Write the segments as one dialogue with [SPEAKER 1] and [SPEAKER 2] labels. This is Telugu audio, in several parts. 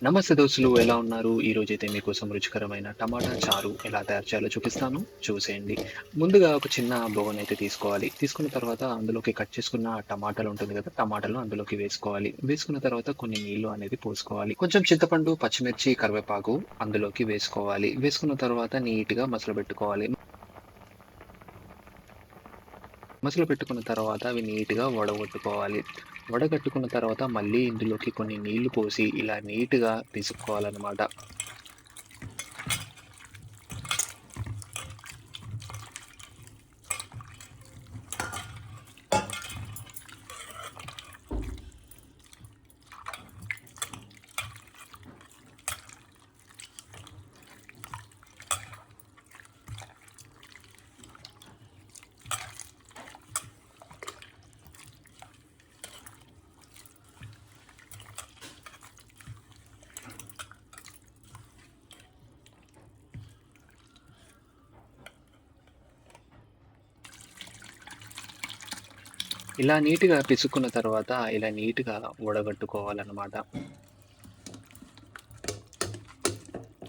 [SPEAKER 1] నమస్తే దోస్తులు ఎలా ఉన్నారు? ఈరోజైతే మీకోసం రుచికరమైన టమాటా చారు ఎలా తయారు చేయాలో చూపిస్తాను. చూసేయండి. ముందుగా ఒక చిన్న బగోనైతే తీసుకోవాలి. తీసుకున్న తర్వాత అందులోకి కట్ చేసుకున్న టమాటాలు ఉంటుంది కదా! టమాటాలు అందులోకి వేసుకోవాలి. వేసుకున్న తర్వాత కొన్ని నీళ్లు అనేది పోసుకోవాలి. కొంచెం చింతపండు, పచ్చిమిర్చి, కరివేపాకు అందులోకి వేసుకోవాలి. వేసుకున్న తర్వాత నీట్‌గా మసలబెట్టుకోవాలి. మసలపెట్టుకున్న తర్వాత అవి నీట్‌గా వడగొట్టుకోవాలి. వడగట్టుకున్న తర్వాత మళ్ళీ ఇందులోకి కొన్ని నీళ్లు పోసి ఇలా నీట్‌గా పిసుక్కోవాలనమాట. ఇలా నీట్‌గా పిసుక్కున్న తర్వాత ఇలా నీట్‌గా వడగట్టుకోవాలనమాట.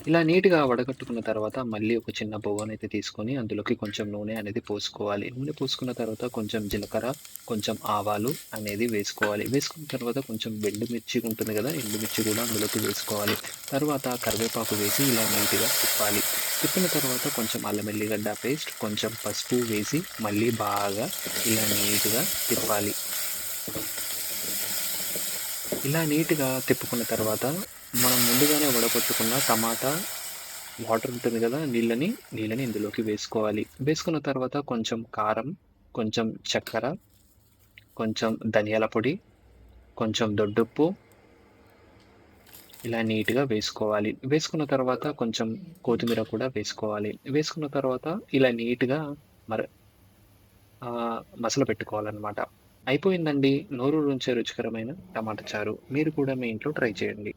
[SPEAKER 1] ఇలా నీట్‌గా వడగట్టుకున్న తర్వాత మళ్ళీ ఒక చిన్న బగోనైతే తీసుకొని అందులోకి కొంచెం నూనె అనేది పోసుకోవాలి. నూనె పోసుకున్న తర్వాత కొంచెం జీలకర్ర, కొంచెం ఆవాలు అనేది వేసుకోవాలి. వేసుకున్న తర్వాత కొంచెం ఎండుమిర్చి ఉంటుంది గదా! ఎండుమిర్చి గూడా అందులోకి వేసుకోవాలి. తర్వాత కరివేపాకు వేసి ఇలా నీట్‌గా తిప్పాలి. తిప్పిన తర్వాత కొంచెం అల్లం ఎల్లిగడ్డ పేస్ట్, కొంచెం పసుపు వేసి మళ్ళీ బాగా ఇలా నీట్‌గా తిప్పాలి. ఇలా నీట్‌గా తిప్పుకున్న తర్వాత మనం ముందుగానే వడగొట్టుకున్న టమాటా వాటర్ ఉంటుంది గదా! నీళ్ళని ఇందులోకి వేసుకోవాలి. వేసుకున్న తర్వాత కొంచెం కారం, కొంచెం చక్కెర, కొంచెం ధనియాల పొడి, కొంచెం దొడ్డుప్పు ఇలా నీట్‌గా వేసుకోవాలి. వేసుకున్న తర్వాత కొంచెం కొత్తిమీర కూడా వేసుకోవాలి. వేసుకున్న తర్వాత ఇలా నీట్‌గా మర మసలపెట్టుకోవాలనమాట. అయిపోయిందండి. నోరూరించే రుచికరమైన టమాటా చారు. మీరు కూడా మీ ఇంట్లో ట్రై చేయండి.